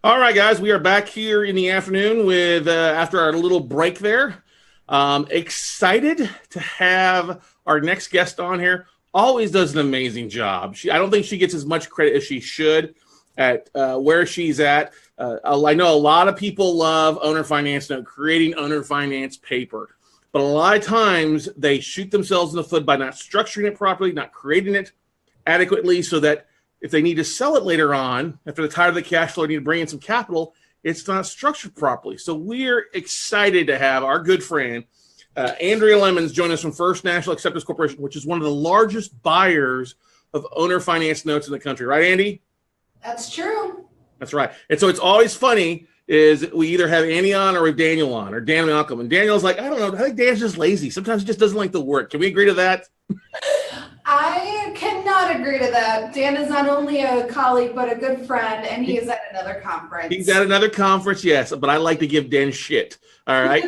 All right, guys, we are back here in the afternoon with after our little break there. Excited to have our next guest on here. Always does an amazing job. I don't think she gets as much credit as she should at where she's at. I know a lot of people love owner finance note, creating owner finance paper, but a lot of times they shoot themselves in the foot by not structuring it properly, not creating it adequately, so that if they need to sell it later on, after they're tired of the cash flow, need to bring in some capital, it's not structured properly. So we're excited to have our good friend, Andrea Lemons, join us from First National Acceptance Corporation, which is one of the largest buyers of owner finance notes in the country. Right, Andy? That's true. That's right. And so it's always funny is we either have Andy on or we have Daniel on, or Dan Malcolm. And Daniel's like, I don't know, I think Dan's just lazy. Sometimes he just doesn't like the work. Can we agree to that? I cannot agree to that. Dan is not only a colleague, but a good friend, and he is at another conference. He's at another conference, yes, but I like to give Dan shit, all right?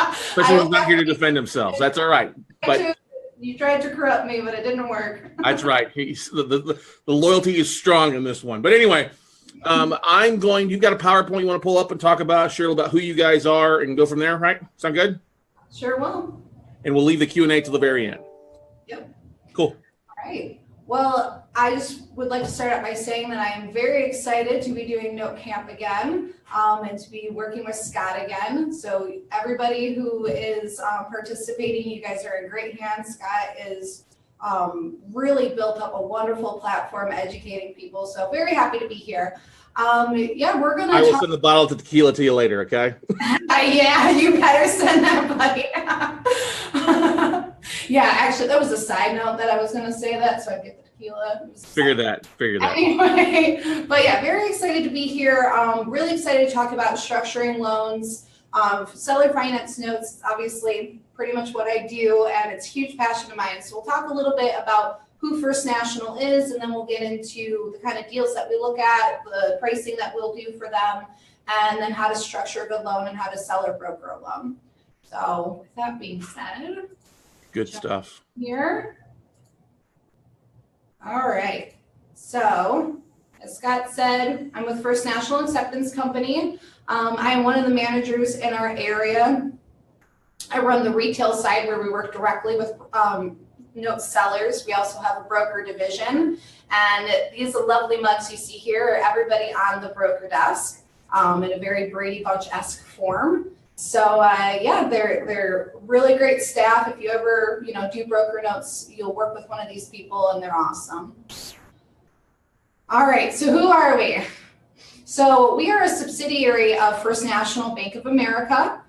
Especially when he's not here to defend himself. That's all right. But you tried to corrupt me, but it didn't work. That's right. The loyalty is strong in this one. But anyway, you've got a PowerPoint you want to pull up and talk about, share about who you guys are, and go from there, right? Sound good? Sure will. And we'll leave the Q&A till the very end. Yep. Cool. All right. Well, I just would like to start out by saying that I am very excited to be doing C.A.M.P again, and to be working with Scott again. So everybody who is participating, you guys are in great hands. Scott is really built up a wonderful platform educating people. So very happy to be here. Yeah, we're going to I will send the bottle of tequila to you later, okay? Yeah, you better send that, buddy. Yeah, actually, that was a side note that I was going to say that, so I get the tequila. Figure that. Anyway, but yeah, very excited to be here. Really excited to talk about structuring loans. Seller finance notes, obviously, pretty much what I do, and it's a huge passion of mine. So we'll talk a little bit about who First National is, and then we'll get into the kind of deals that we look at, the pricing that we'll do for them, and then how to structure a good loan and how to sell or broker a loan. So with that being said, good stuff here. All right. So as Scott said, I'm with First National Acceptance Company. I am one of the managers in our area. I run the retail side where we work directly with note sellers. We also have a broker division, and these lovely mugs you see here are everybody on the broker desk in a very Brady Bunch-esque form. So yeah, they're really great staff. If you ever do broker notes, you'll work with one of these people, and they're awesome. All right, so who are we? So we are a subsidiary of First National Bank of America,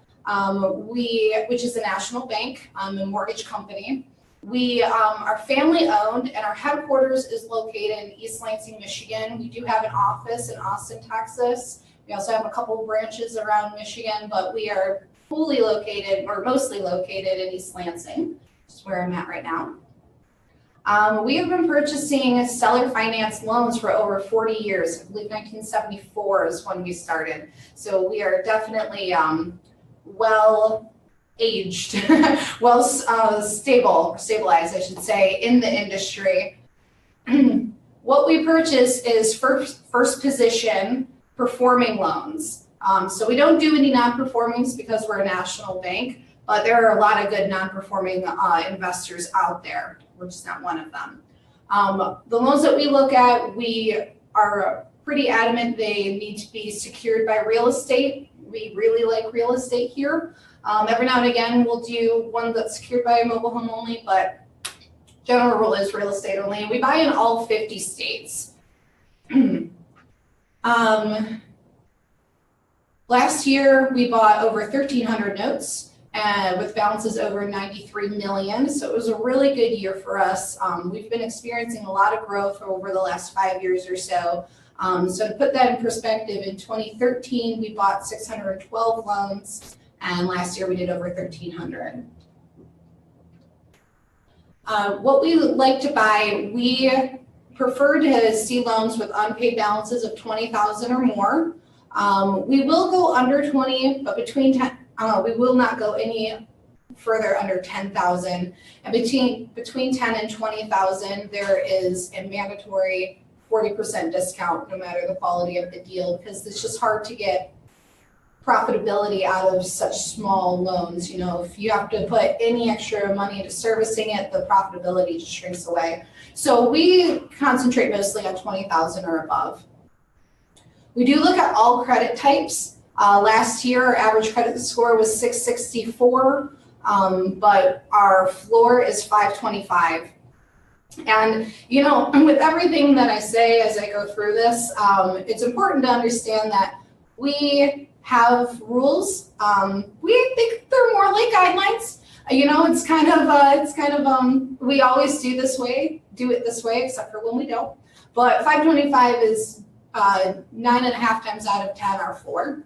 which is a national bank, a mortgage company. We are family owned, and our headquarters is located in East Lansing, Michigan. We do have an office in Austin, Texas. We also have a couple of branches around Michigan, but we are fully located, or mostly located, in East Lansing, which is where I'm at right now. We have been purchasing seller finance loans for over 40 years. I believe 1974 is when we started. So we are definitely well aged, stabilized, I should say, in the industry. What we purchase is first position performing loans. So we don't do any non-performings because we're a national bank, but there are a lot of good non-performing investors out there. We're just not one of them. The loans that we look at, we are pretty adamant they need to be secured by real estate. We really like real estate here. Every now and again, we'll do one that's secured by a mobile home only, but general rule is real estate only. And we buy in all 50 states. Last year, we bought over 1,300 notes with balances over 93 million. So it was a really good year for us. We've been experiencing a lot of growth over the last 5 years or so. So to put that in perspective, in 2013, we bought 612 loans, and last year we did over 1,300. What we like to buy, we prefer to see loans with unpaid balances of 20,000 or more. We will go under 20, but between 10, we will not go any further under 10,000. And between 10 and 20,000, there is a mandatory 40% discount no matter the quality of the deal, because it's just hard to get profitability out of such small loans. You know, if you have to put any extra money into servicing it, the profitability just shrinks away. So we concentrate mostly on 20,000 or above. We do look at all credit types. Last year, our average credit score was 664, but our floor is 525. And, you know, with everything that I say as I go through this, it's important to understand that we have rules. We think they're more like guidelines. You know, it's kind of, we always do it this way, except for when we don't. But 525 is 9.5 times out of 10 our floor.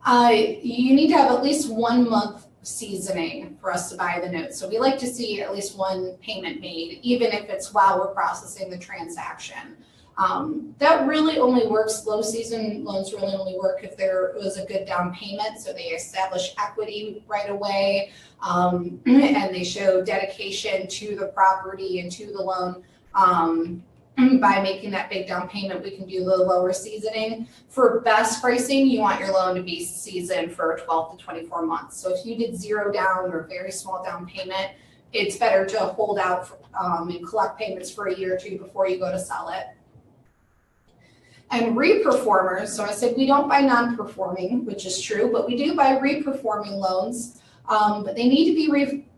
You need to have at least 1 month seasoning for us to buy the note. So we like to see at least one payment made, even if it's while we're processing the transaction. That really only works, low season loans really only work if there was a good down payment. So they establish equity right away, and they show dedication to the property and to the loan. By making that big down payment, we can do the lower seasoning. For best pricing, you want your loan to be seasoned for 12 to 24 months. So if you did 0 down or very small down payment, it's better to hold out and collect payments for a year or two before you go to sell it. And reperformers, so I said we don't buy non-performing, which is true, but we do buy reperforming loans, but they need to be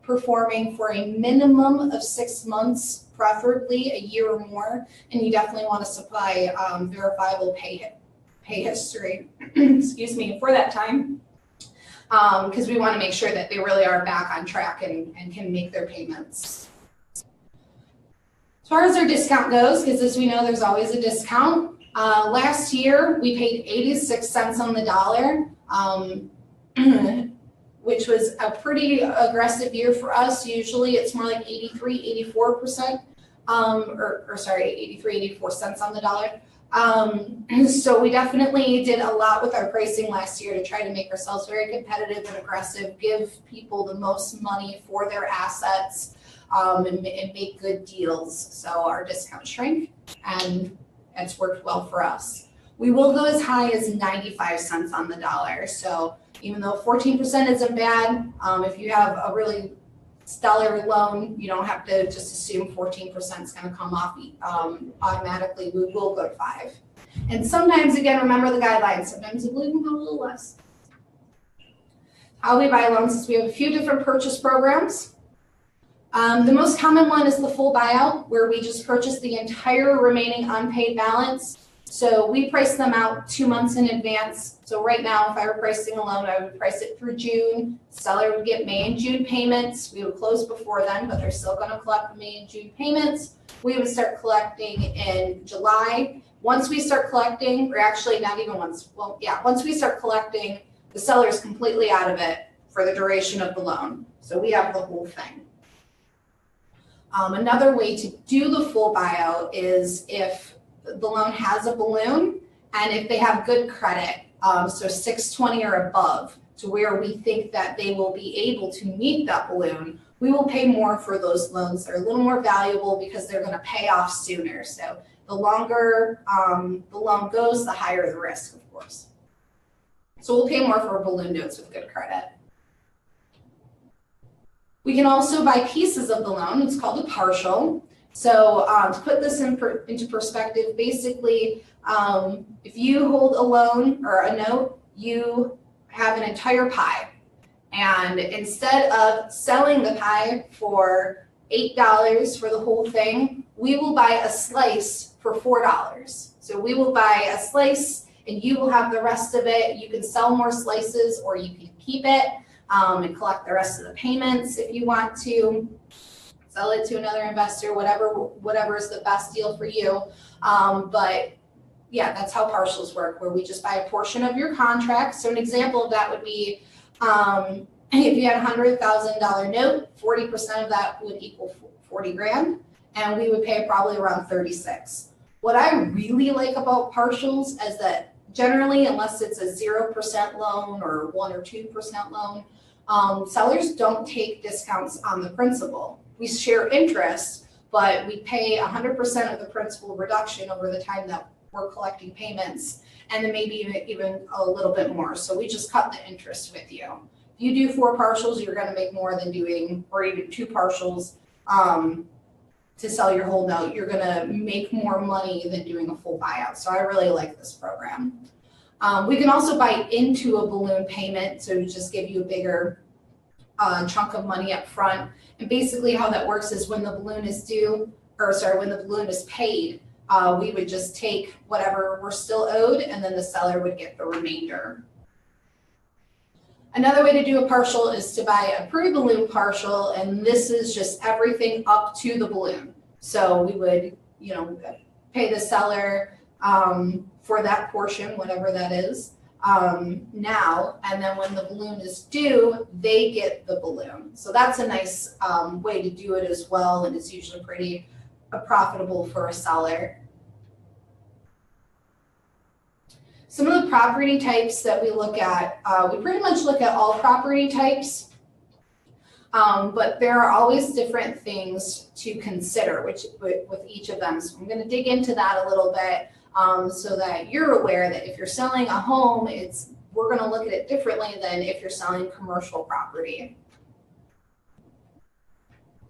reperforming for a minimum of 6 months, preferably a year or more, and you definitely want to supply verifiable pay history, excuse me, for that time, because we want to make sure that they really are back on track and can make their payments. As far as our discount goes, because as we know, there's always a discount. Last year, we paid 86 cents on the dollar, which was a pretty aggressive year for us. Usually it's more like 84%, sorry, 84 cents on the dollar. So we definitely did a lot with our pricing last year to try to make ourselves very competitive and aggressive, give people the most money for their assets, and make good deals. So our discount shrank, and it's worked well for us. We will go as high as 95 cents on the dollar. So even though 14% isn't bad, if you have a really stellar loan, you don't have to just assume 14% is going to come off automatically. We will go to 5. And sometimes, again, remember the guidelines. Sometimes we can go a little less. How we buy loans is we have a few different purchase programs. The most common one is the full buyout, where we just purchase the entire remaining unpaid balance. So we price them out 2 months in advance. So right now, if I were pricing a loan, I would price it through June. Seller would get May and June payments. We would close before then, but they're still going to collect the May and June payments. We would start collecting in July. Once we start collecting, or actually not even once, well, yeah, once we start collecting, the seller is completely out of it for the duration of the loan. So we have the whole thing. Another way to do the full buyout is if the loan has a balloon and if they have good credit, so 620 or above, to where we think that they will be able to meet that balloon, we will pay more for those loans. They're a little more valuable because they're going to pay off sooner. So the longer the loan goes, the higher the risk, of course. So we'll pay more for balloon notes with good credit. We can also buy pieces of the loan. It's called a partial. So to put this into perspective, basically, if you hold a loan or a note, you have an entire pie. And instead of selling the pie for $8 for the whole thing, we will buy a slice for $4. So we will buy a slice and you will have the rest of it. You can sell more slices or you can keep it and collect the rest of the payments if you want to. Sell it to another investor, whatever is the best deal for you. But yeah, that's how partials work, where we just buy a portion of your contract. So an example of that would be if you had a $100,000 note, 40% of that would equal 40 grand, and we would pay probably around 36. What I really like about partials is that generally, unless it's a 0% loan or 1 or 2% loan, sellers don't take discounts on the principal. We share interest, but we pay 100% of the principal reduction over the time that we're collecting payments, and then maybe even a little bit more. So we just cut the interest with you. If you do 4 partials, you're going to make more than doing, or even 2 partials to sell your whole note. You're going to make more money than doing a full buyout. So I really like this program. We can also buy into a balloon payment, so to just give you a bigger chunk of money up front. And basically how that works is when the balloon is due, or sorry, when the balloon is paid, we would just take whatever we're still owed, and then the seller would get the remainder. Another way to do a partial is to buy a pre-balloon partial, and this is just everything up to the balloon. So we would, pay the seller for that portion, whatever that is, now, and then when the balloon is due, they get the balloon. So that's a nice way to do it as well, and it's usually pretty profitable for a seller. Some of the property types that we look at, we pretty much look at all property types, but there are always different things to consider with each of them. So I'm going to dig into that a little bit so that you're aware that if you're selling a home, we're going to look at it differently than if you're selling commercial property.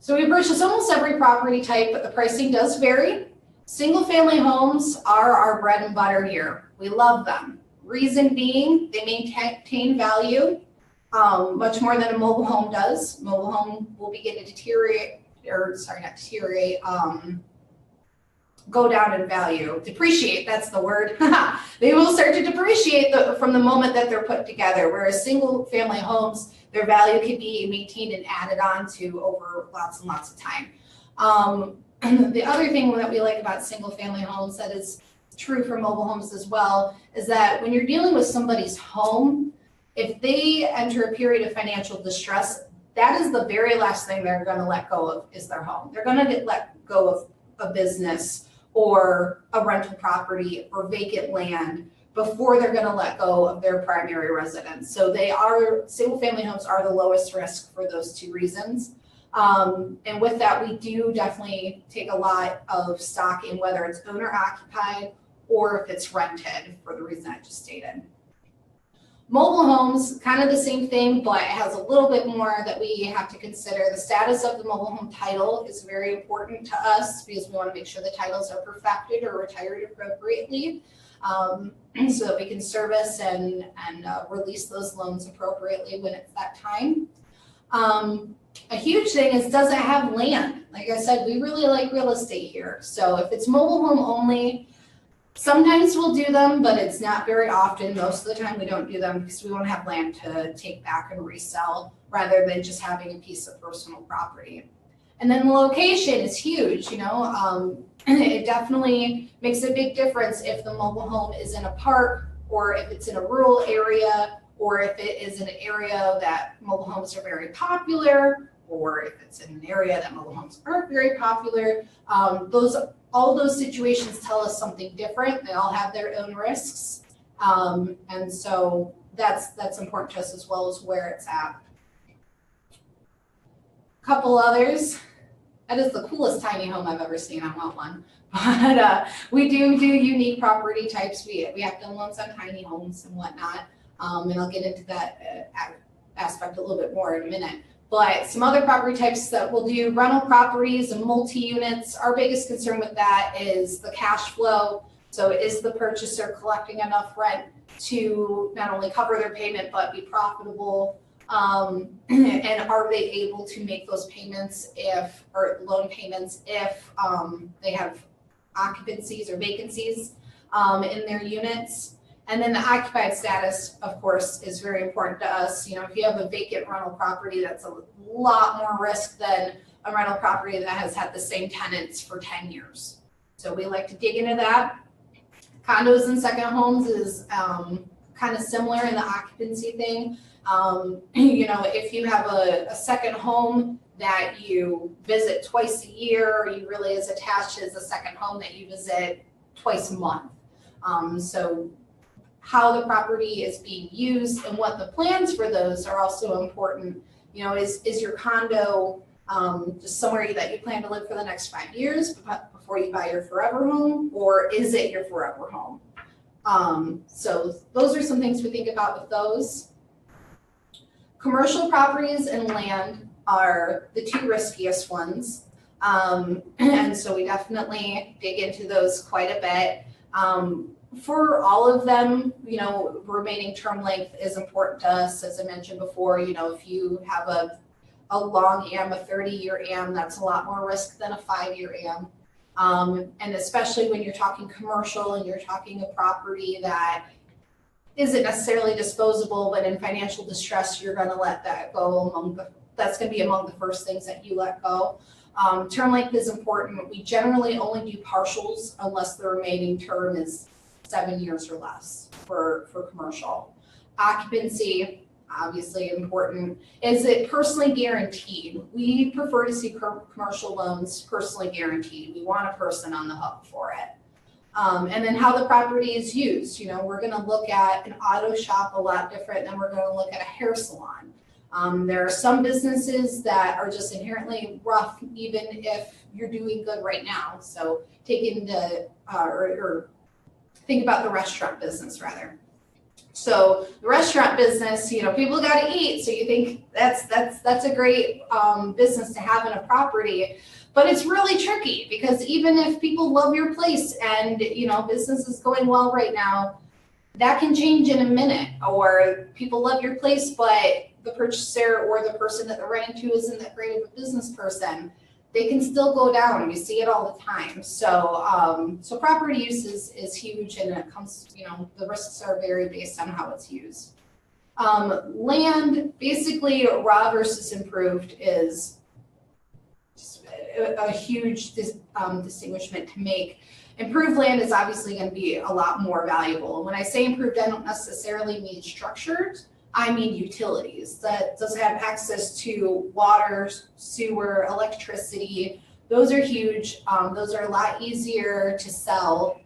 So we purchase almost every property type, but the pricing does vary. Single family homes are our bread and butter here. We love them. Reason being, they maintain value much more than a mobile home does. Mobile home will begin to deteriorate, go down in value. Depreciate, that's the word. They will start to depreciate from the moment that they're put together, whereas single family homes, their value can be maintained and added on to over lots and lots of time. The other thing that we like about single family homes that is true for mobile homes as well is that when you're dealing with somebody's home, if they enter a period of financial distress, that is the very last thing they're going to let go of is their home. They're going to let go of a business or a rental property or vacant land before they're going to let go of their primary residence. So single family homes are the lowest risk for those 2 reasons. And with that, we do definitely take a lot of stock in whether it's owner occupied or if it's rented for the reason I just stated. Mobile homes, kind of the same thing, but it has a little bit more that we have to consider. The status of the mobile home title is very important to us because we want to make sure the titles are perfected or retired appropriately so that we can service and release those loans appropriately when it's that time. A huge thing is, does it have land? Like I said, we really like real estate here. So if it's mobile home only, sometimes we'll do them, but it's not very often. Most of the time we don't do them because we want to have land to take back and resell rather than just having a piece of personal property. And then the location is huge, it definitely makes a big difference if the mobile home is in a park or if it's in a rural area or if it is an area that mobile homes are very popular, or if it's in an area that mobile homes aren't very popular. All those situations tell us something different. They all have their own risks. And so that's important to us as well as where it's at. A couple others. That is the coolest tiny home I've ever seen. I want one. But we do unique property types. We have done loans on tiny homes and whatnot. And I'll get into that aspect a little bit more in a minute. But some other property types that we'll do, rental properties and multi-units. Our biggest concern with that is the cash flow. So is the purchaser collecting enough rent to not only cover their payment, but be profitable? And are they able to make those payments or loan payments if they have occupancies or vacancies in their units? And then the occupied status, of course, is very important to us. If you have a vacant rental property, that's a lot more risk than a rental property that has had the same tenants for 10 years. So we like to dig into that. Condos and second homes is kind of similar in the occupancy thing. If you have a second home that you visit twice a year, or you really is attached as a second home that you visit twice a month. So how the property is being used and what the plans for those are also important. Is your condo just somewhere that you plan to live for the next 5 years before you buy your forever home, or is it your forever home? So those are some things we think about with those. Commercial properties and land are the two riskiest ones. And so we definitely dig into those quite a bit. For all of them, you know, remaining term length is important to us. As I mentioned before, you know, if you have a long AM, a 30-year AM, that's a lot more risk than a 5-year AM. And especially when you're talking commercial and you're talking a property that isn't necessarily disposable, but in financial distress, you're going to let that go that's going to be among the first things that you let go. Term length is important. We generally only do partials unless the remaining term is 7 years or less for commercial. Occupancy, obviously important. Is it personally guaranteed? We prefer to see commercial loans personally guaranteed. We want a person on the hook for it. And then how the property is used. You know, we're going to look at an auto shop a lot different than we're going to look at a hair salon. There are some businesses that are just inherently rough, even if you're doing good right now. So take into, or think about the restaurant business rather. So the restaurant business, you know, people got to eat. So you think that's a great business to have in a property, but it's really tricky because even if people love your place and, you know, business is going well right now, that can change in a minute. Or people love your place, but the purchaser or the person that they're renting to isn't that great of a business person. They can still go down. We see it all the time. So, so property use is huge, and it comes, you know, the risks are very based on how it's used. Land, basically, raw versus improved is just a huge distinguishment to make. Improved land is obviously going to be a lot more valuable. And when I say improved, I don't necessarily mean structured. I mean utilities that does have access to water, sewer, electricity. Those are huge. Those are a lot easier to sell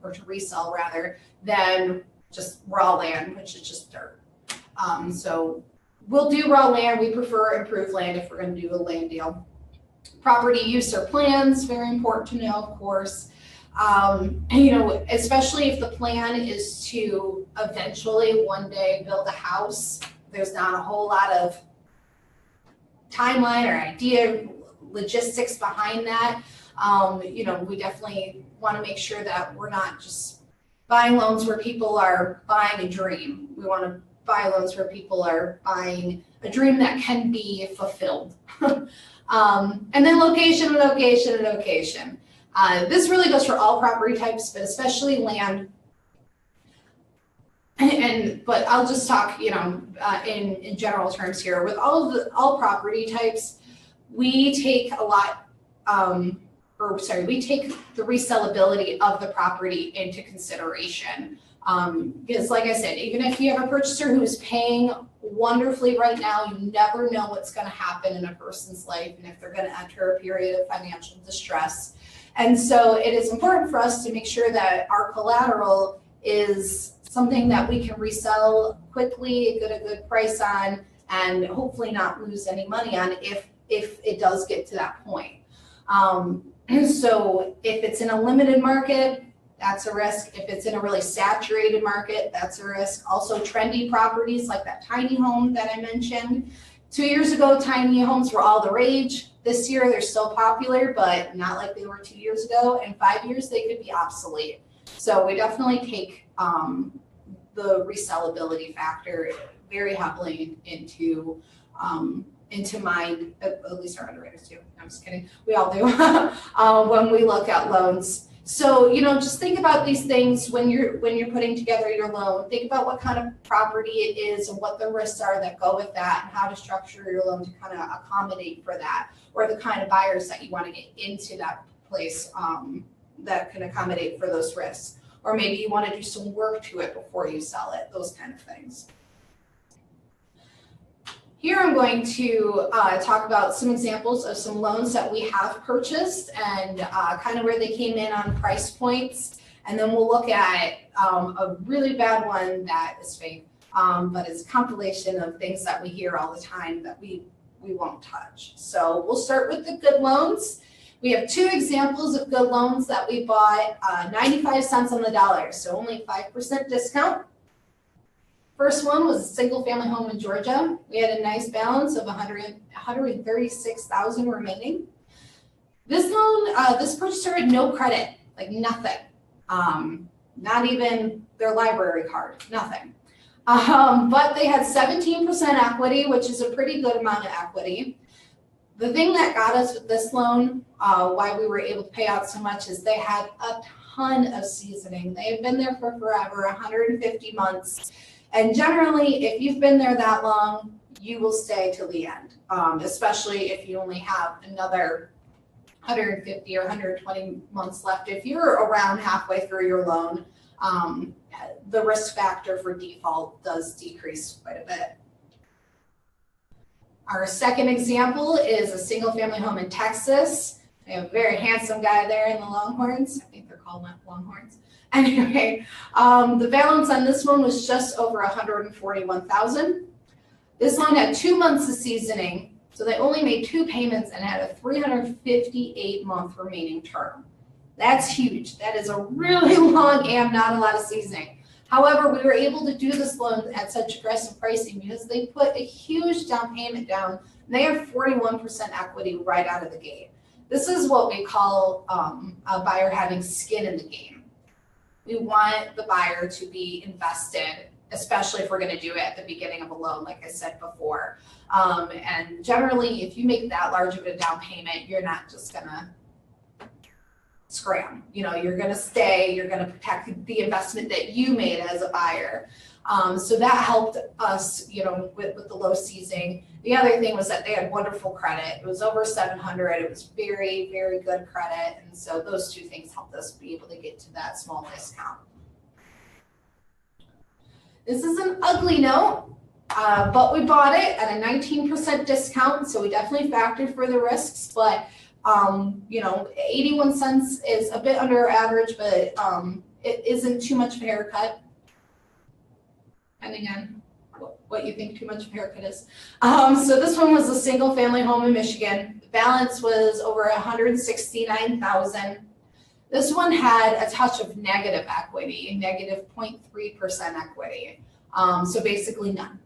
or to resell rather than just raw land, which is just dirt. So we'll do raw land. We prefer improved land if we're going to do a land deal. Property use or plans, very important to know, of course. You know, especially if the plan is to eventually one day build a house, there's not a whole lot of timeline or idea, logistics behind that. You know, we definitely want to make sure that we're not just buying loans where people are buying a dream. We want to buy loans where people are buying a dream that can be fulfilled. And then location. This really goes for all property types, but especially land. But I'll just talk, you know, in general terms here. With all property types, we take a lot, we take the resellability of the property into consideration. Because like I said, even if you have a purchaser who is paying wonderfully right now, you never know what's going to happen in a person's life and if they're going to enter a period of financial distress. And so it is important for us to make sure that our collateral is something that we can resell quickly, get a good price on, and hopefully not lose any money on if it does get to that point. So if it's in a limited market, that's a risk. If it's in a really saturated market, that's a risk. Also trendy properties like that tiny home that I mentioned. 2 years ago, tiny homes were all the rage. This year, they're still popular, but not like they were 2 years ago. In 5 years, they could be obsolete. So we definitely take the resellability factor very heavily into mind, at least our underwriters do. I'm just kidding. We all do when we look at loans. So, you know, just think about these things when you're putting together your loan. Think about what kind of property it is and what the risks are that go with that and how to structure your loan to kind of accommodate for that, or the kind of buyers that you want to get into that place that can accommodate for those risks. Or maybe you want to do some work to it before you sell it, those kind of things. Here I'm going to talk about some examples of some loans that we have purchased and kind of where they came in on price points. And then we'll look at a really bad one that is fake, but it's a compilation of things that we hear all the time that we we won't touch. So we'll start with the good loans. We have two examples of good loans that we bought 95 cents on the dollar, so only 5% discount. First one was a single family home in Georgia. We had a nice balance of 136,000 remaining. This loan, this purchaser had no credit, like nothing. Not even their library card, nothing. But they had 17% equity, which is a pretty good amount of equity. The thing that got us with this loan, why we were able to pay out so much, is they had a ton of seasoning. They had been there for forever, 150 months. And generally, if you've been there that long, you will stay till the end, especially if you only have another 150 or 120 months left. If you're around halfway through your loan, the risk factor for default does decrease quite a bit. Our second example is a single family home in Texas. We have a very handsome guy there in the Longhorns. I think they're called Longhorns. Anyway, the balance on this one was just over 141,000. This loan had 2 months of seasoning, so they only made 2 payments and had a 358-month remaining term. That's huge. That is a really long and not a lot of seasoning. However, we were able to do this loan at such aggressive pricing because they put a huge down payment down, and they have 41% equity right out of the gate. This is what we call a buyer having skin in the game. We want the buyer to be invested, especially if we're going to do it at the beginning of a loan, like I said before. And generally, if you make that large of a down payment, you're not just going to scram. You know, you're going to stay, you're going to protect the investment that you made as a buyer. So that helped us, you know, with the low seasoning. The other thing was that they had wonderful credit. It was over 700. It was very, very good credit. And so those two things helped us be able to get to that small discount. This is an ugly note, but we bought it at a 19% discount. So we definitely factored for the risks, but you know, 81 cents is a bit under average, but it isn't too much of a haircut. Depending on what you think too much of a haircut is. So this one was a single family home in Michigan. The balance was over 169,000. This one had a touch of negative equity, negative 0.3% equity. So basically none,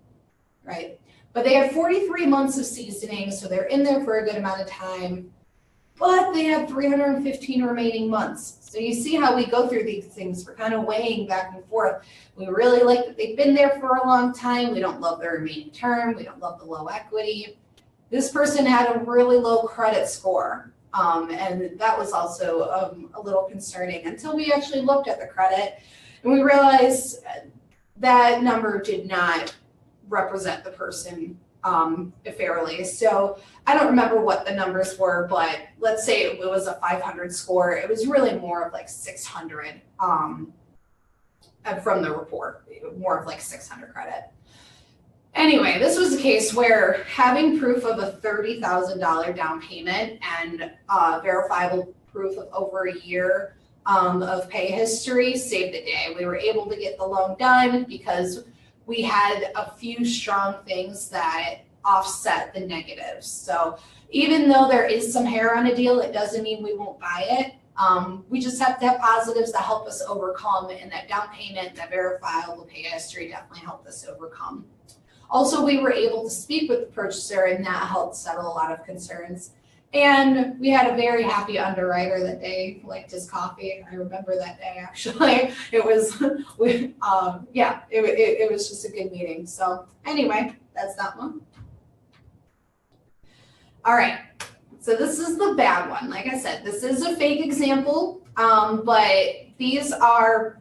right? But they had 43 months of seasoning, so they're in there for a good amount of time. But they have 315 remaining months. So you see how we go through these things. We're kind of weighing back and forth. We really like that they've been there for a long time. We don't love the remaining term. We don't love the low equity. This person had a really low credit score. And that was also a little concerning until we actually looked at the credit and we realized that number did not represent the person fairly. So I don't remember what the numbers were, but let's say it was a 500 score. It was really more of like 600 from the report, more of like 600 credit. Anyway, this was a case where having proof of a $30,000 down payment and verifiable proof of over a year of pay history saved the day. We were able to get the loan done because we had a few strong things that offset the negatives. So even though there is some hair on a deal, it doesn't mean we won't buy it. We just have to have positives that help us overcome, and that down payment, that verifiable pay history definitely helped us overcome. Also, we were able to speak with the purchaser, and that helped settle a lot of concerns. And we had a very happy underwriter that day, liked his coffee. I remember that day, actually. It was, it was just a good meeting. So anyway, that's that one. All right, so this is the bad one. Like I said, this is a fake example, but these are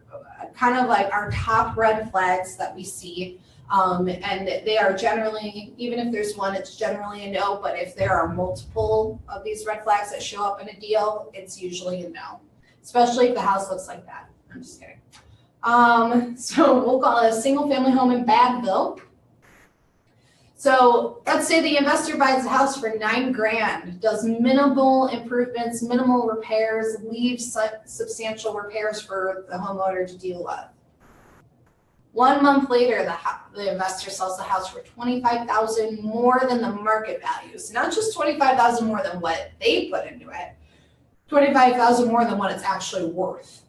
kind of like our top red flags that we see. And they are generally, even if there's one, it's generally a no, but if there are multiple of these red flags that show up in a deal, it's usually a no, especially if the house looks like that. I'm just kidding. So we'll call it a single family home in Badville. So let's say the investor buys a house for $9,000, does minimal improvements, minimal repairs, leaves substantial repairs for the homeowner to deal with. 1 month later, the investor sells the house for $25,000 more than the market value. So not just $25,000 more than what they put into it, $25,000 more than what it's actually worth.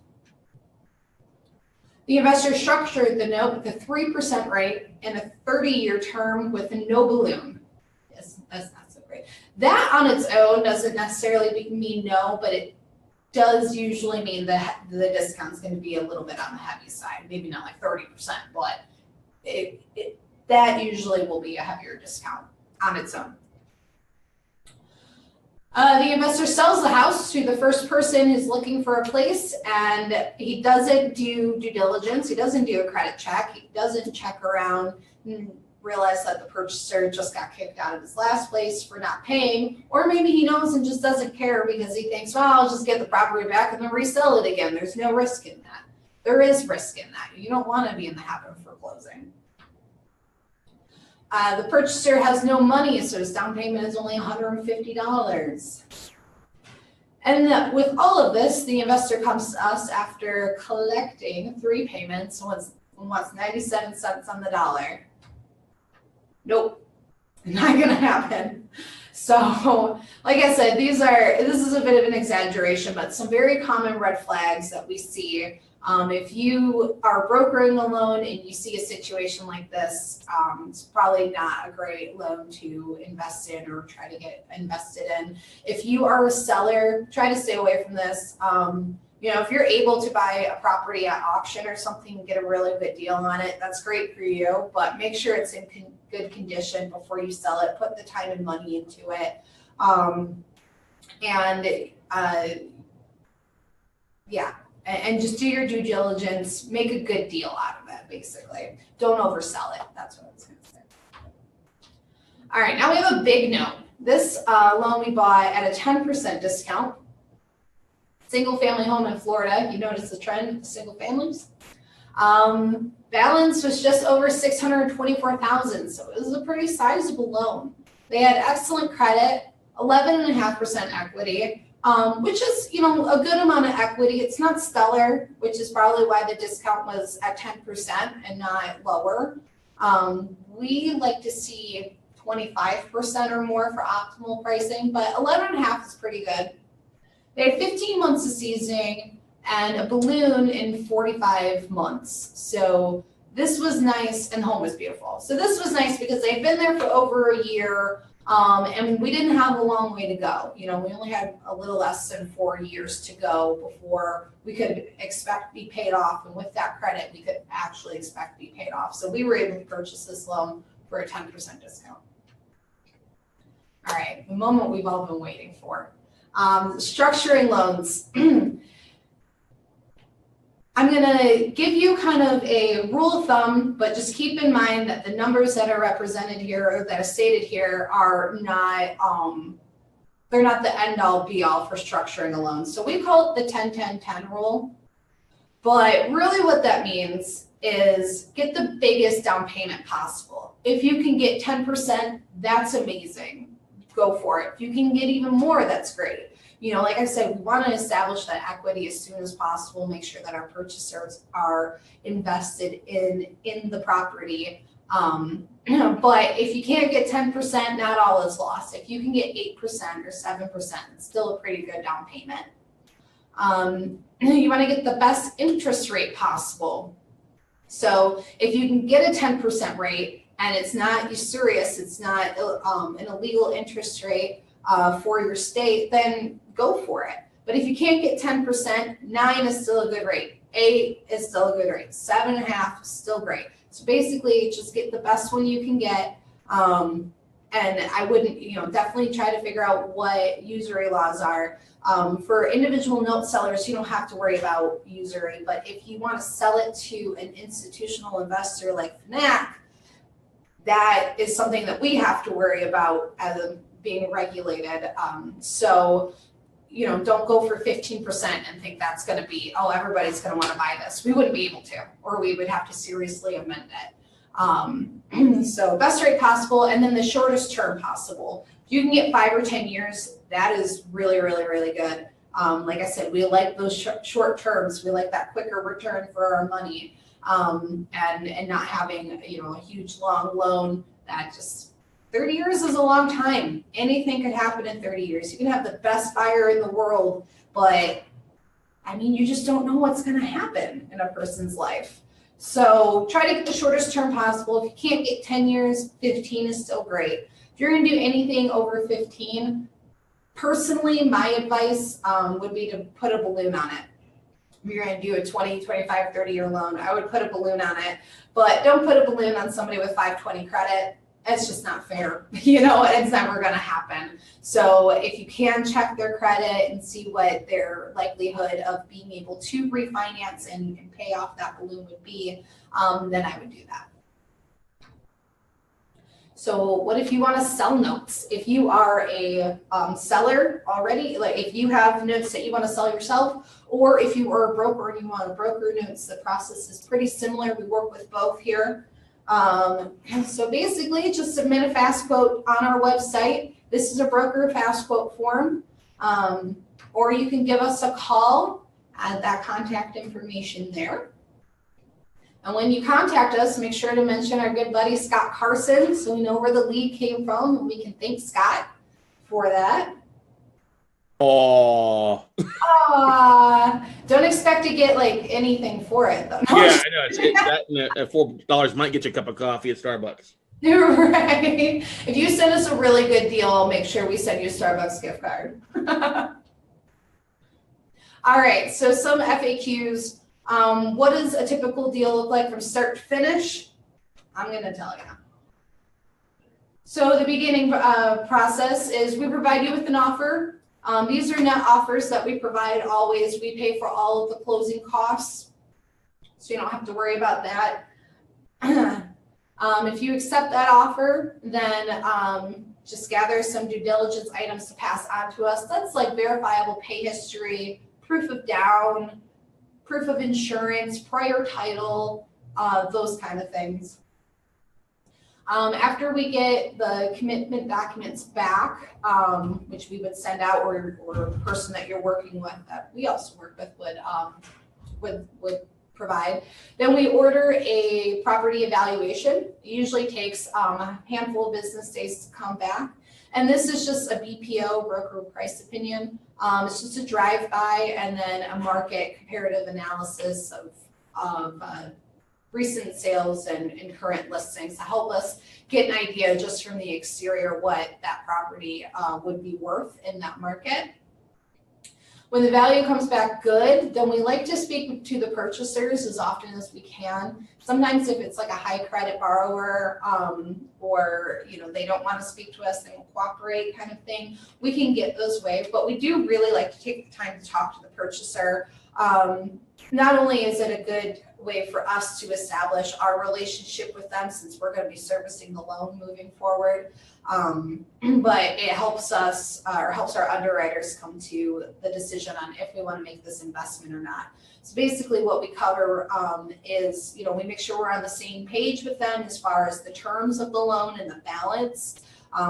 The investor structured the note with a 3% rate and a 30-year term with no balloon. Yes, that's not so great. That on its own doesn't necessarily mean no, but it does usually mean that the discount's going to be a little bit on the heavy side. Maybe not like 30%, but that usually will be a heavier discount on its own. The investor sells the house to the first person who's looking for a place, and he doesn't do due diligence. He doesn't do a credit check. He doesn't check around and realize that the purchaser just got kicked out of his last place for not paying, or maybe he knows and just doesn't care because he thinks, well, I'll just get the property back and then resell it again. There's no risk in that. There is risk in that. You don't want to be in the habit of foreclosing. The purchaser has no money, so his down payment is only $150. And with all of this, the investor comes to us after collecting 3 payments and wants 97 cents on the dollar. Nope, not gonna happen. So, like I said, this is a bit of an exaggeration, but some very common red flags that we see. If you are brokering a loan and you see a situation like this, it's probably not a great loan to invest in or try to get invested in. If you are a seller, try to stay away from this. If you're able to buy a property at auction or something and get a really good deal on it, that's great for you, but make sure it's in good condition before you sell it. Put the time and money into it. And just do your due diligence, make a good deal out of it, basically. Don't oversell it. That's what I was going to say. All right, now we have a big note. This loan we bought at a 10% discount. Single family home in Florida. You notice the trend of single families. Balance was just over $624,000, so it was a pretty sizable loan. They had excellent credit, 11.5% equity. Which is, a good amount of equity. It's not stellar, which is probably why the discount was at 10% and not lower. We like to see 25% or more for optimal pricing, but 11.5 is pretty good. They had 15 months of seasoning and a balloon in 45 months. So this was nice, and the home was beautiful. So this was nice because they've been there for over a year. And we didn't have a long way to go. We only had a little less than 4 years to go before we could expect to be paid off. And with that credit, we could actually expect to be paid off. So we were able to purchase this loan for a 10% discount. All right, the moment we've all been waiting for. Structuring loans. I'm going to give you kind of a rule of thumb, but just keep in mind that the numbers that are represented here or that are stated here are not, they're not the end all be all for structuring a loan. So we call it the 10-10-10 rule. But really what that means is get the biggest down payment possible. If you can get 10%, that's amazing. Go for it. If you can get even more, that's great. Like I said, we want to establish that equity as soon as possible, make sure that our purchasers are invested in the property. But if you can't get 10%, not all is lost. If you can get 8% or 7%, it's still a pretty good down payment. You want to get the best interest rate possible. So if you can get a 10% rate and it's not usurious, it's not an illegal interest rate for your state, then go for it. But if you can't get 10%, 9 is still a good rate. 8 is still a good rate. 7.5 is still great. So basically, just get the best one you can get. And I wouldn't, definitely try to figure out what usury laws are. For individual note sellers, you don't have to worry about usury. But if you want to sell it to an institutional investor like FNAC, that is something that we have to worry about as being regulated. So don't go for 15% and think that's going to be, everybody's going to want to buy this. We wouldn't be able to, or we would have to seriously amend it. So best rate possible, and then the shortest term possible. If you can get 5 or 10 years, that is really, really, really good. Like I said, we like those short terms. We like that quicker return for our money. and not having, you know, a huge long loan that just 30 years is a long time. Anything could happen in 30 years. You can have the best buyer in the world, but I mean, you just don't know what's going to happen in a person's life. So try to get the shortest term possible. If you can't get 10 years, 15 is still great. If you're going to do anything over 15, personally, my advice would be to put a balloon on it. If you're going to do a 20, 25, 30-year loan, I would put a balloon on it. But don't put a balloon on somebody with 520 credit. It's just not fair. You know, it's never going to happen. So if you can check their credit and see what their likelihood of being able to refinance and pay off that balloon would be, then I would do that. So what if you want to sell notes? If you are a seller already, like if you have notes that you want to sell yourself, or if you are a broker and you want to broker notes, the process is pretty similar. We work with both here. So basically just submit a fast quote on our website. This is a broker fast quote form, or you can give us a call at that contact information there. And when you contact us, make sure to mention our good buddy Scott Carson so we know where the lead came from and we can thank Scott for that. Oh. Don't expect to get like anything for it though. No, yeah, I know. That $4 might get you a cup of coffee at Starbucks. Right. If you send us a really good deal, I'll make sure we send you a Starbucks gift card. All right, so some FAQs. What does a typical deal look like from start to finish? I'm going to tell you. So the beginning process is we provide you with an offer. These are net offers that we provide always. We pay for all of the closing costs, so you don't have to worry about that. If you accept that offer, then just gather some due diligence items to pass on to us. That's like verifiable pay history, proof of down, proof of insurance, prior title, those kind of things. After we get the commitment documents back, which we would send out, or the person that you're working with that we also work with would provide, then we order a property evaluation. It usually takes a handful of business days to come back. And this is just a BPO, broker price opinion. It's just a drive-by and then a market comparative analysis of recent sales and current listings to help us get an idea just from the exterior what that property would be worth in that market. When the value comes back good, then we like to speak to the purchasers as often as we can. Sometimes if it's like a high credit borrower or you know they don't want to speak to us, they won't cooperate kind of thing, we can get those waived. But we do really like to take the time to talk to the purchaser. Not only is it a good way for us to establish our relationship with them since we're going to be servicing the loan moving forward, but it helps us or helps our underwriters come to the decision on if we want to make this investment or not. So basically what we cover is, you know, we make sure we're on the same page with them as far as the terms of the loan and the balance.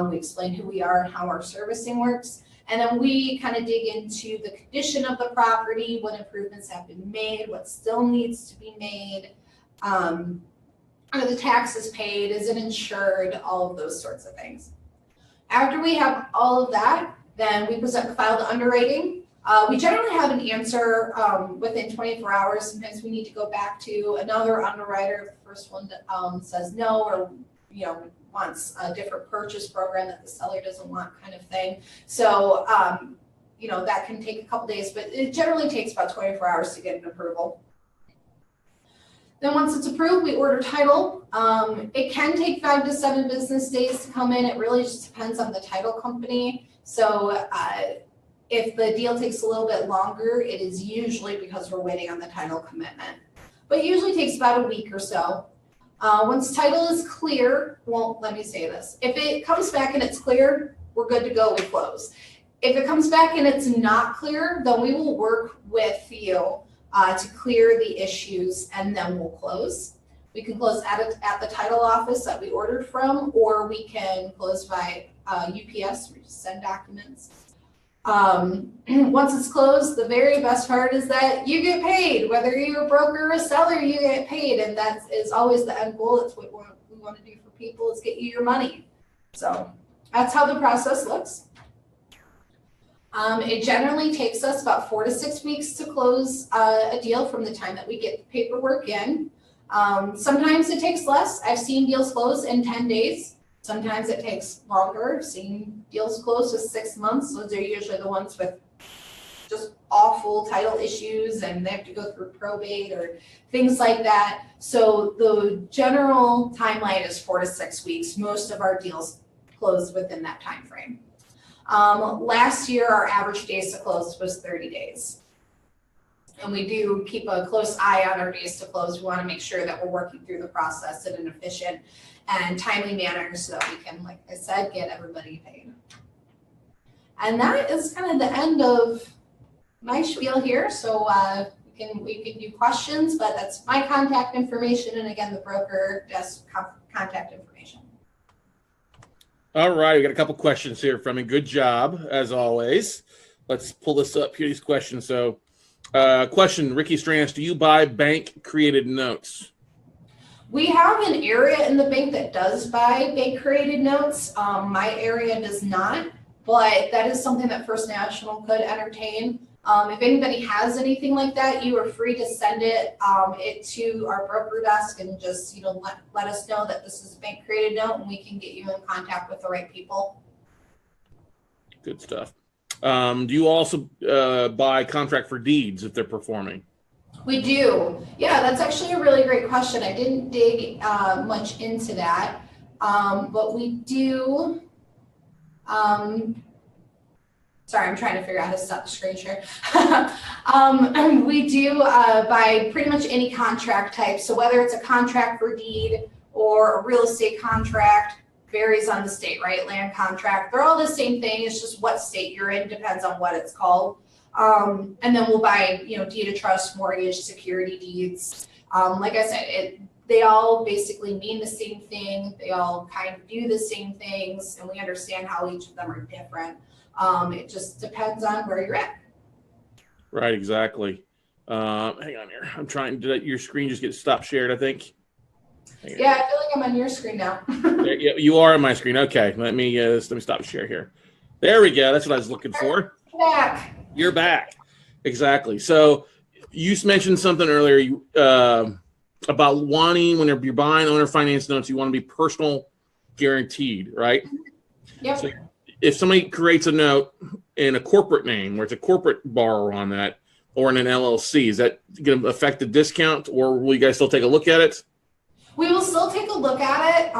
We explain who we are and how our servicing works. And then we kind of dig into the condition of the property, what improvements have been made, what still needs to be made, are the taxes paid, is it insured, all of those sorts of things. After we have all of that, then we present the file to underwriting. We generally have an answer within 24 hours. Sometimes we need to go back to another underwriter if the first one says no, or you know, wants a different purchase program that the seller doesn't want, kind of thing. So, you know, that can take a couple days, but it generally takes about 24 hours to get an approval. Then once it's approved, we order title. It can take 5 to 7 business days to come in. It really just depends on the title company. So if the deal takes a little bit longer, it is usually because we're waiting on the title commitment. But it usually takes about a week or so. Once title is clear, well, let me say this. If it comes back and it's clear, we're good to go, we close. If it comes back and it's not clear, then we will work with you to clear the issues and then we'll close. We can close at the title office that we ordered from, or we can close by UPS, we just send documents. Once it's closed, the very best part is that you get paid. Whether you're a broker or a seller, you get paid, and that is always the end goal. It's what we want to do for people, is get you your money. So that's how the process looks. It generally takes us about 4 to 6 weeks to close a deal from the time that we get the paperwork in. Sometimes it takes less. I've seen deals close in 10 days. Sometimes it takes longer. I've seen deals close with 6 months. Those are usually the ones with just awful title issues and they have to go through probate or things like that. So the general timeline is 4 to 6 weeks. Most of our deals close within that time frame. Last year, our average days to close was 30 days. And we do keep a close eye on our days to close. We want to make sure that we're working through the process in an efficient and timely manner so that we can, like I said, get everybody paid. And that is kind of the end of my spiel here. So we can do questions, but that's my contact information. And again, the broker desk contact information. All right, we got a couple questions here from you. Good job, as always. Let's pull this up here, these questions. So, question, Ricky Strange, do you buy bank-created notes? We have an area in the bank that does buy bank-created notes. My area does not, but that is something that First National could entertain. If anybody has anything like that, you are free to send it to our broker desk and just let us know that this is a bank created note, and we can get you in contact with the right people. Good stuff. Do you also buy contract for deeds if they're performing? We do. Yeah, that's actually a really great question. I didn't dig much into that, but we do. Sorry, I'm trying to figure out how to stop the screen share. We do buy pretty much any contract type. So whether it's a contract for deed or a real estate contract, varies on the state, right? Land contract, they're all the same thing. It's just what state you're in, depends on what it's called. And then we'll buy, deed of trust, mortgage, security deeds. Like I said, they all basically mean the same thing. They all kind of do the same things, and we understand how each of them are different. It just depends on where you're at. Right, exactly. Hang on here. I'm trying to let your screen just get stopped shared, I think. Yeah, I feel like I'm on your screen now. Yeah, you are on my screen. Okay, let me stop share here. There we go. That's what I was looking for. Back. You're back. Exactly. So you mentioned something earlier about wanting, when you're buying owner finance notes, you want to be personal guaranteed, right? Yep. So if somebody creates a note in a corporate name where it's a corporate borrower on that, or in an LLC, is that going to affect the discount, or will you guys still take a look at it? We will still take a look at it,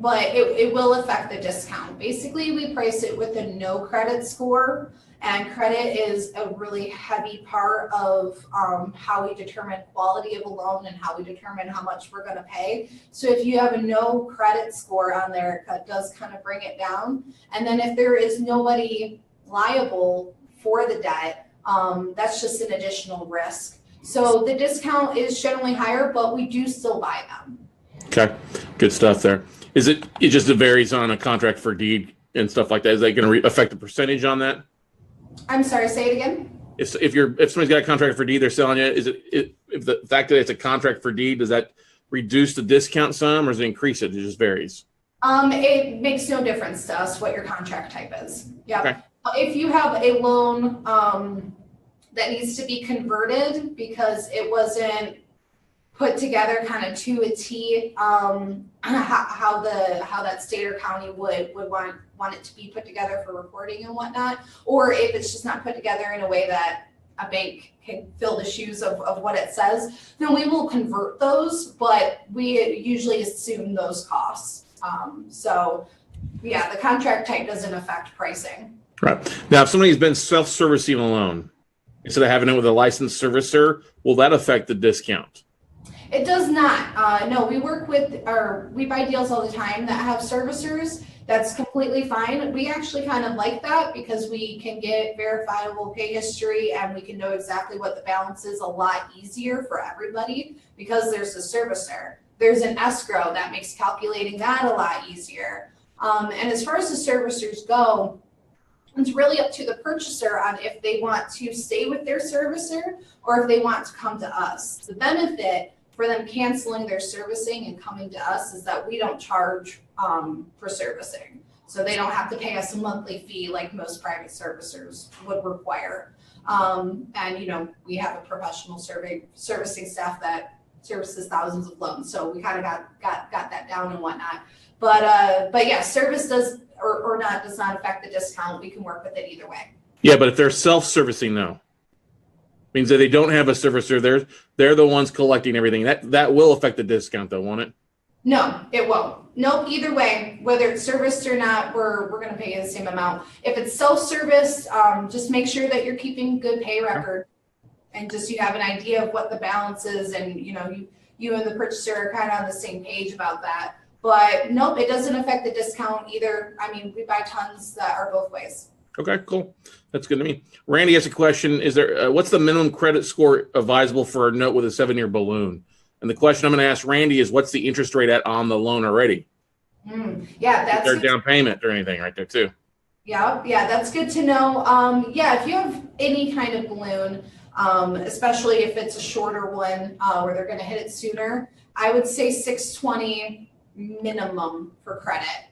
but it will affect the discount. Basically, we price it with a no credit score, and credit is a really heavy part of how we determine quality of a loan and how we determine how much we're going to pay. So if you have a no credit score on there, it does kind of bring it down. And then if there is nobody liable for the debt, that's just an additional risk. So the discount is generally higher, but we do still buy them. Okay, good stuff there. It just varies on a contract for deed and stuff like that? Is that going to affect the percentage on that? I'm sorry, say it again. If somebody's got a contract for deed, they're selling it. If the fact that it's a contract for deed, does that reduce the discount some, or does it increase it? It just varies. It makes no difference to us what your contract type is. Yeah. Okay. If you have a loan that needs to be converted because it wasn't put together kind of to a T, how that state or county would want it to be put together for reporting and whatnot, or if it's just not put together in a way that a bank can fill the shoes of what it says, then we will convert those, but we usually assume those costs. So yeah, the contract type doesn't affect pricing. Right. Now, if somebody's been self-servicing a loan, instead of having it with a licensed servicer, will that affect the discount? It does not. No, we buy deals all the time that have servicers. That's completely fine. We actually kind of like that because we can get verifiable pay history and we can know exactly what the balance is a lot easier for everybody because there's a servicer. There's an escrow that makes calculating that a lot easier. And as far as the servicers go, It's really up to the purchaser on if they want to stay with their servicer or if they want to come to us. The benefit for them canceling their servicing and coming to us is that we don't charge for servicing. So they don't have to pay us a monthly fee like most private servicers would require. And we have a professional servicing staff that services thousands of loans. So we kind of got that down and whatnot. But yeah, service does or not does not affect the discount. We can work with it either way. Yeah, but if they're self-servicing, no. Means that they don't have a servicer. They're the ones collecting everything. That will affect the discount, though, won't it? No, it won't. Nope. Either way, whether it's serviced or not, we're going to pay you the same amount. If it's self-serviced, just make sure that you're keeping good pay record, and just you have an idea of what the balance is, and you and the purchaser are kind of on the same page about that. But nope, it doesn't affect the discount either. I mean, we buy tons that are both ways. Okay, cool. That's good to me. Randy has a question. Is there what's the minimum credit score advisable for a note with a 7-year balloon? And the question I'm going to ask Randy is, what's the interest rate on the loan already? Yeah, that's their down payment or anything right there too. Yeah, that's good to know. If you have any kind of balloon, especially if it's a shorter one where they're going to hit it sooner, I would say 620 minimum for credit,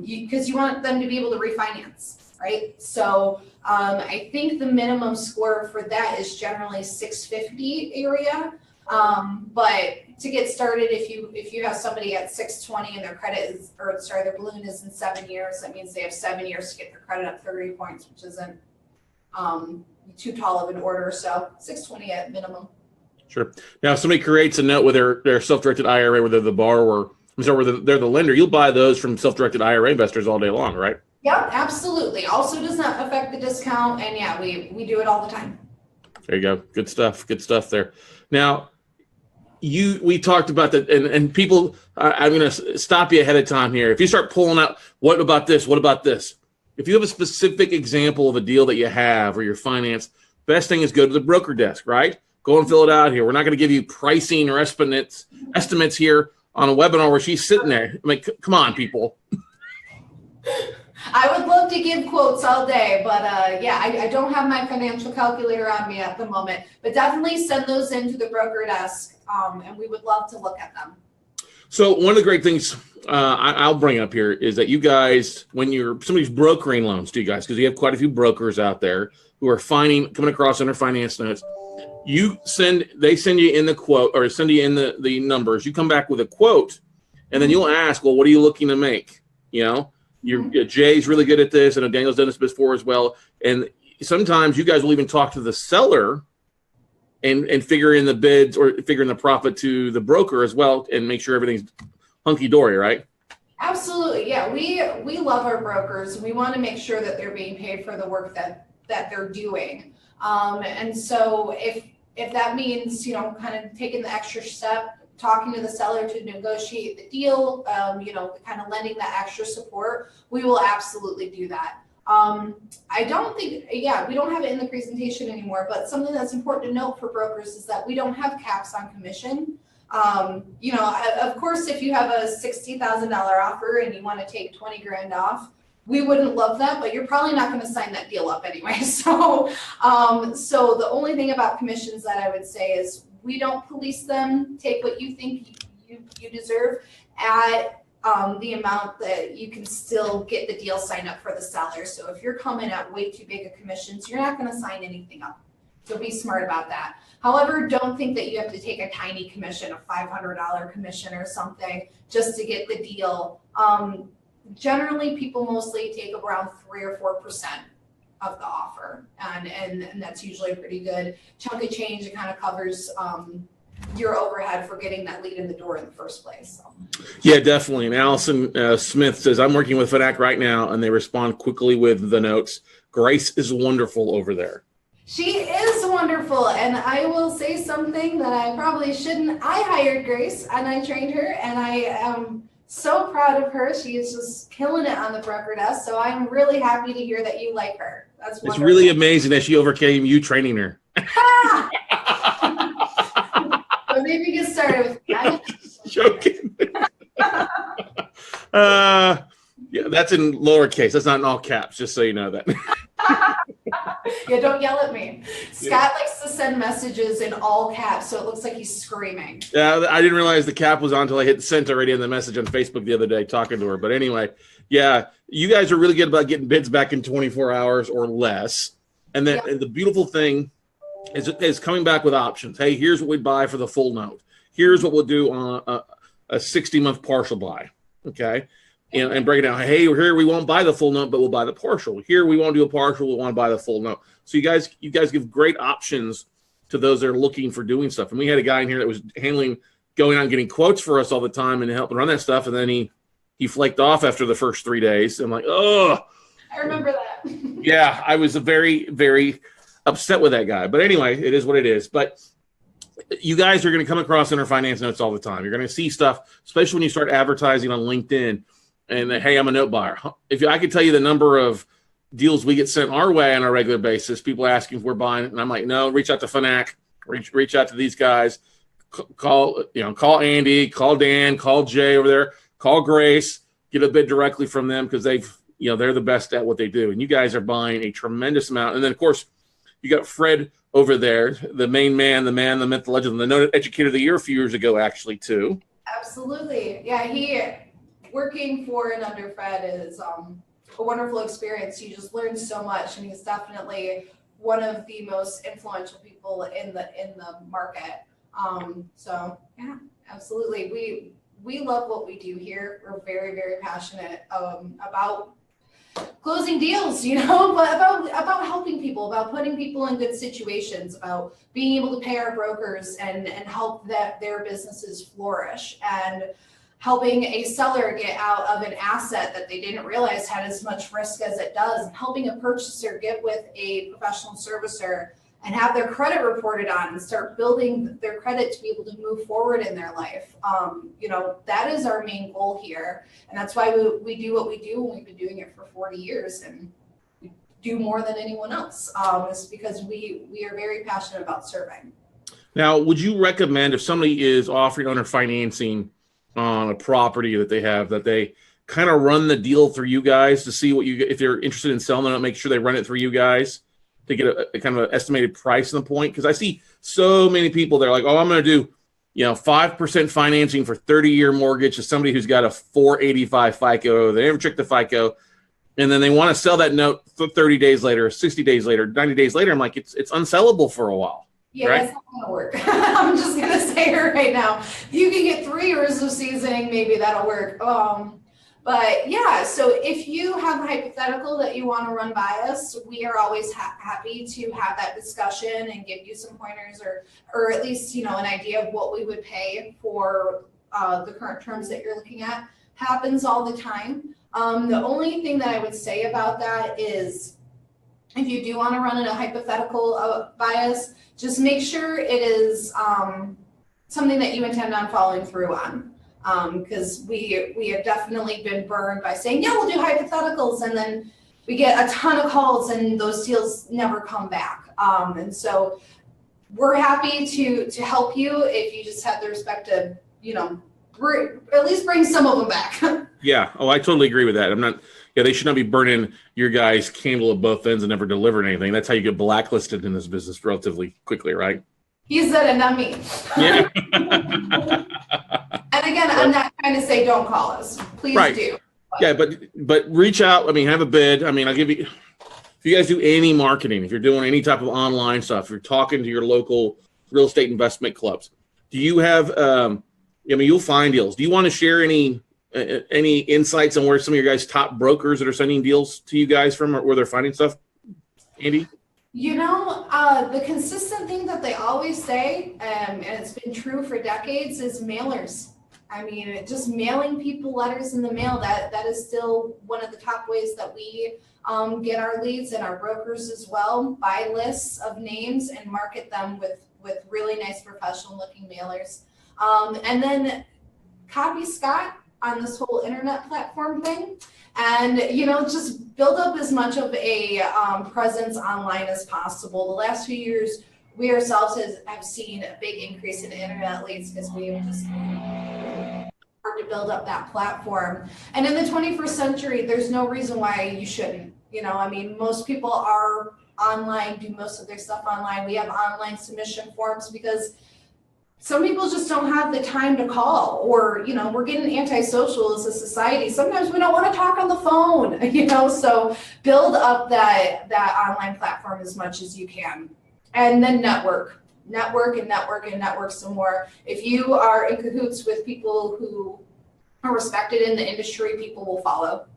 because you want them to be able to refinance, right? So I think the minimum score for that is generally 650 area. But to get started, if you have somebody at 620 and their credit is, their balloon is in 7 years, that means they have 7 years to get their credit up 30 points, which isn't too tall of an order. So 620 at minimum. Sure. Now, if somebody creates a note with their self-directed IRA, where they're the borrower, where they're the lender, you'll buy those from self-directed IRA investors all day long, right? Yep, absolutely. Also does not affect the discount, and yeah, we do it all the time. There you go. Good stuff. Good stuff there. Now, we talked about that, and people, I'm going to stop you ahead of time here. If you start pulling out, what about this? What about this? If you have a specific example of a deal that you have or your finance, best thing is go to the broker desk, right? Go and fill it out here. We're not going to give you pricing or estimates here on a webinar where she's sitting there. I mean, come on, people. I would love to give quotes all day, but I don't have my financial calculator on me at the moment. But definitely send those into the broker desk, and we would love to look at them. So one of the great things I'll bring up here is that you guys, when somebody's brokering loans to you guys, because you have quite a few brokers out there who are coming across under finance notes, they send you in the quote or send you in the numbers. You come back with a quote, and then you'll ask, well, what are you looking to make? Jay's really good at this, and Daniel's done this before as well. And sometimes you guys will even talk to the seller and figure in the bids or figure in the profit to the broker as well, and make sure everything's hunky-dory, right? Absolutely, yeah. We love our brokers. We want to make sure that they're being paid for the work that they're doing. And so if that means, kind of taking the extra step, talking to the seller to negotiate the deal, kind of lending that extra support, we will absolutely do that. I don't think, we don't have it in the presentation anymore, but something that's important to note for brokers is that we don't have caps on commission. Of course, if you have a $60,000 offer and you want to take 20 grand off, we wouldn't love that, but you're probably not going to sign that deal up anyway. So the only thing about commissions that I would say is we don't police them. Take what you think you deserve at the amount that you can still get the deal signed up for the seller. So if you're coming at way too big a commissions, you're not going to sign anything up. So be smart about that. However, don't think that you have to take a tiny commission, a $500 commission or something, just to get the deal. Generally, people mostly take around 3 or 4% of the offer, and that's usually a pretty good chunk of change. It kind of covers your overhead for getting that lead in the door in the first place. So. Yeah, definitely. And Allison Smith says, I'm working with FNAC right now, and they respond quickly with the notes. Grace is wonderful over there. She is wonderful, and I will say something that I probably shouldn't. I hired Grace, and I trained her, and I am so proud of her. She is just killing it on the broker desk, so I'm really happy to hear that you like her. That's wonderful. It's really amazing that she overcame you training her. So maybe get started with that. Joking. Yeah, That's in lowercase. That's not in all caps, just so you know that. Yeah, don't yell at me. Scott likes to send messages in all caps, so it looks like he's screaming. Yeah, I didn't realize the cap was on until I hit sent already in the message on Facebook the other day talking to her. But anyway, yeah, you guys are really good about getting bids back in 24 hours or less. And then and the beautiful thing is coming back with options. Hey, here's what we'd buy for the full note. Here's what we'll do on a 60-month partial buy. Okay. And break it down. Hey, here we won't buy the full note, but we'll buy the partial. Here we won't do a partial, we want to buy the full note. So you guys give great options to those that are looking for doing stuff. And we had a guy in here that was going out and getting quotes for us all the time and helping run that stuff. And then he flaked off after the first 3 days. I'm like, oh, I remember that. Yeah, I was very, very upset with that guy. But anyway, it is what it is. But you guys are going to come across in our finance notes all the time. You're going to see stuff, especially when you start advertising on LinkedIn. And hey, I'm a note buyer. If I could tell you the number of deals we get sent our way on a regular basis, people asking if we're buying, and I'm like, no, reach out to FNAC, reach out to these guys, call Andy, call Dan, call Jay over there, call Grace, get a bid directly from them because they're the best at what they do. And you guys are buying a tremendous amount. And then of course, you got Fred over there, the main man, the myth, the legend, the noted educator of the year a few years ago, actually too. Absolutely, yeah. Working for and under Fred is a wonderful experience. You just learn so much, and he's definitely one of the most influential people in the market. So yeah, absolutely. We love what we do here. We're very, very passionate about closing deals, but about helping people, about putting people in good situations, about being able to pay our brokers and help that their businesses flourish, and helping a seller get out of an asset that they didn't realize had as much risk as it does, and helping a purchaser get with a professional servicer and have their credit reported on and start building their credit to be able to move forward in their life. That is our main goal here. And that's why we do what we do, and we've been doing it for 40 years and we do more than anyone else. It's because we are very passionate about serving. Now, would you recommend if somebody is offering owner financing on a property that they have, that they kind of run the deal through you guys to see if they're interested in selling it, make sure they run it through you guys to get a kind of an estimated price on the point? Because I see so many people, they're like, oh, I'm going to do 5% financing for 30-year mortgage to somebody who's got a 485 FICO. They never checked the FICO. And then they want to sell that note 30 days later, 60 days later, 90 days later. I'm like, it's unsellable for a while. Yeah, right? That's not going to work. I'm just going to say it right now. If you can get 3 years of seasoning, maybe that'll work. But yeah, so if you have a hypothetical that you want to run by us, we are always happy to have that discussion and give you some pointers or at least, an idea of what we would pay for the current terms that you're looking at. Happens all the time. The only thing that I would say about that is if you do want to run in a hypothetical by us, just make sure it is something that you intend on following through on. Because we have definitely been burned by saying, yeah, we'll do hypotheticals, and then we get a ton of calls and those deals never come back. And so we're happy to help you if you just have the respect to, at least bring some of them back. Yeah. Oh, I totally agree with that. They should not be burning your guys' candle at both ends and never delivering anything. That's how you get blacklisted in this business relatively quickly, right? He said it, not me. Yeah. And again, I'm not trying to say don't call us. Please do. Yeah, but reach out. Have a bid. I'll give you, if you guys do any marketing, if you're doing any type of online stuff, if you're talking to your local real estate investment clubs, do you have, you'll find deals. Do you want to share any insights on where some of your guys' top brokers that are sending deals to you guys from, or where they're finding stuff, Andy? The consistent thing that they always say, and it's been true for decades, is mailers. Just mailing people letters in the mail, that is still one of the top ways that we get our leads, and our brokers as well, buy lists of names and market them with really nice professional looking mailers. And then copy Scott on this whole internet platform thing. And, just build up as much of a presence online as possible. The last few years, we ourselves have seen a big increase in internet leads because we've just hard to build up that platform. And in the 21st century, there's no reason why you shouldn't. I mean, most people are online, do most of their stuff online. We have online submission forms because some people just don't have the time to call, or, we're getting antisocial as a society. Sometimes we don't want to talk on the phone, so build up that online platform as much as you can. And then network some more. If you are in cahoots with people who are respected in the industry, people will follow.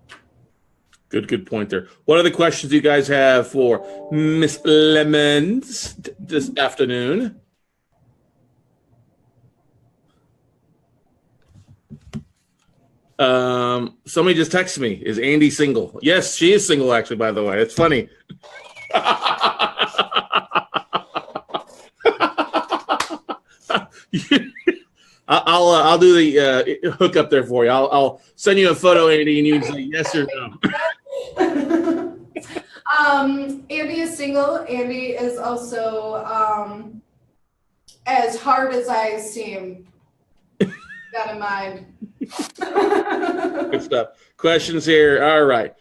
Good point there. What other questions do you guys have for Miss Lemons this afternoon? Somebody just texted me. Is Andy single? Yes, she is single, actually, by the way. It's funny. I'll do the hookup there for you. I'll send you a photo, Andy, and you can say yes or no. Andy is single. Andy is also as hard as I seem. That in mind. Good stuff. Questions here. All right.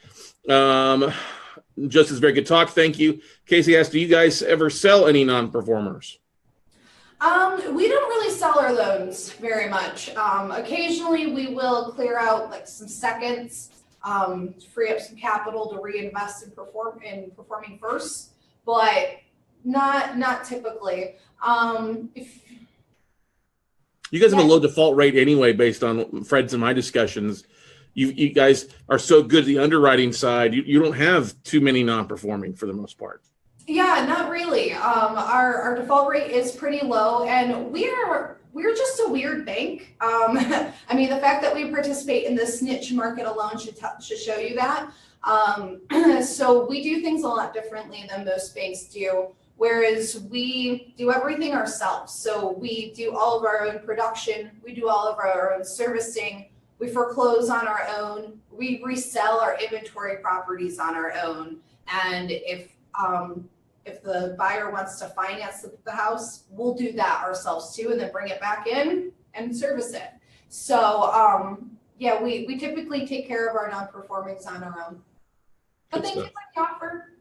Justice, very good talk. Thank you. Casey asked, do you guys ever sell any non-performers? We don't really sell our loans very much. Occasionally we will clear out like some seconds, free up some capital to reinvest in performing first, but not typically. You guys have a low default rate anyway, based on Fred's and my discussions. You guys are so good at the underwriting side. You don't have too many non-performing for the most part. Yeah, not really. Our default rate is pretty low, and we're just a weird bank. I mean, the fact that we participate in this niche market alone should show you that. So we do things a lot differently than most banks do. Whereas we do everything ourselves. So we do all of our own production, we do all of our own servicing, we foreclose on our own, we resell our inventory properties on our own. And if the buyer wants to finance the house, we'll do that ourselves too, and then bring it back in and service it. So yeah, we typically take care of our non-performings on our own. But thank you for the offer.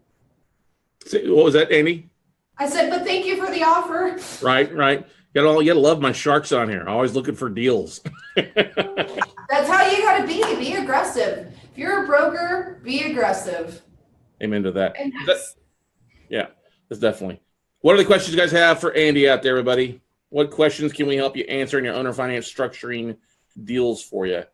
What was that, Amy? I said, but thank you for the offer. Right. You gotta love my sharks on here. Always looking for deals. That's how you gotta be. Be aggressive. If you're a broker, be aggressive. Amen to that. Yeah, that's definitely. What are the questions you guys have for Andy out there, everybody? What questions can we help you answer in your owner finance structuring deals for you?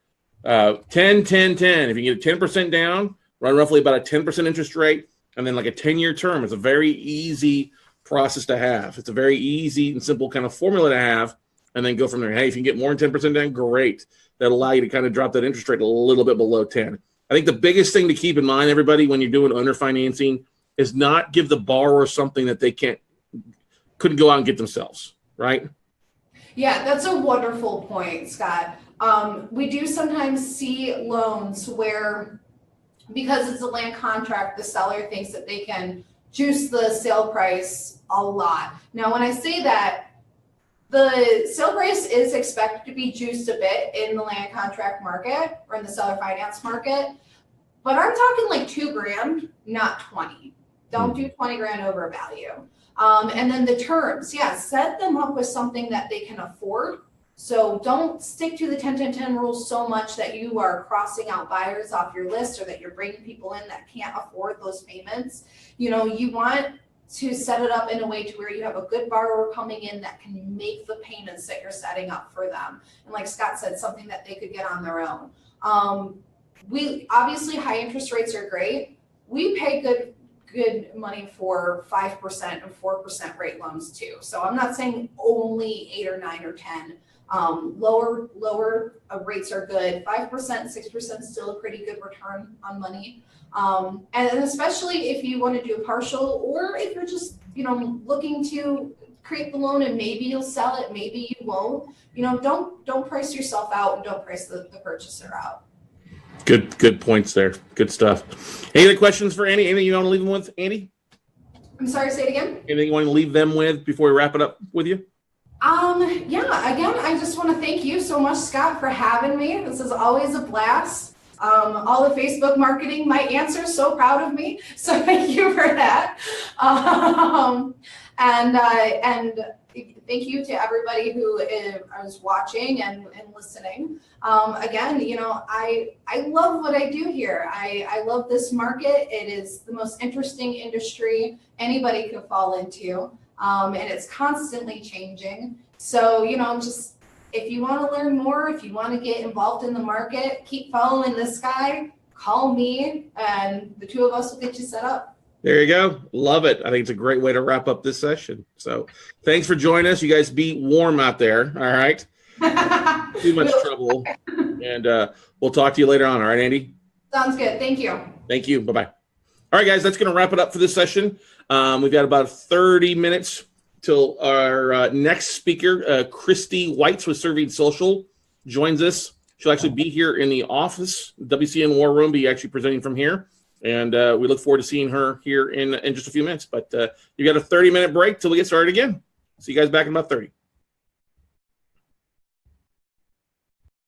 10, 10, 10. If you get a 10% down, run roughly about a 10% interest rate, and then like a 10-year term. It's a very easy process to have. It's a very easy and simple kind of formula to have, and then go from there. Hey, if you can get more than 10% down, great. That'll allow you to kind of drop that interest rate a little bit below 10. I think the biggest thing to keep in mind, everybody, when you're doing owner financing is not give the borrower something that they couldn't go out and get themselves, right? Yeah, that's a wonderful point, Scott. We do sometimes see loans where, because it's a land contract, the seller thinks that they can juice the sale price a lot. Now, when I say that, the sale price is expected to be juiced a bit in the land contract market or in the seller finance market, but I'm talking like $2,000, not 20. Don't do 20 grand over value. And then the terms, set them up with something that they can afford. So don't stick to the 10-10-10 rules so much that you are crossing out buyers off your list, or that you're bringing people in that can't afford those payments. You want to set it up in a way to where you have a good borrower coming in that can make the payments that you're setting up for them. And like Scott said, something that they could get on their own. We obviously, high interest rates are great. We pay good money for 5% and 4% rate loans too. So I'm not saying only 8 or 9 or 10. Lower rates are good. 5%, 6% still a pretty good return on money. And especially if you want to do a partial, or if you're just, looking to create the loan and maybe you'll sell it, maybe you won't, don't price yourself out, and don't price the purchaser out. Good points there. Good stuff. Any other questions for Andy? Anything you want to leave them with, Andy? I'm sorry, say it again. Anything you want to leave them with before we wrap it up with you? Yeah, again, I just want to thank you so much, Scott, for having me. This is always a blast. All the Facebook marketing, my answer's so proud of me. So thank you for that. Um, and thank you to everybody who is watching and listening. Again, I love what I do here. I love this market. It is the most interesting industry anybody could fall into. And it's constantly changing. So, just if you want to learn more, if you want to get involved in the market, keep following this guy, call me, and the two of us will get you set up. There you go. Love it. I think it's a great way to wrap up this session. So thanks for joining us. You guys be warm out there. All right. Too much trouble. And we'll talk to you later on. All right, Andy? Sounds good. Thank you. Thank you. Bye-bye. All right, guys, that's going to wrap it up for this session. We've got about 30 minutes till our next speaker, Christy Whites with Serving Social, joins us. She'll actually be here in the office, WCN War Room, be actually presenting from here. And we look forward to seeing her here in just a few minutes. But you got a 30-minute break till we get started again. See you guys back in about 30.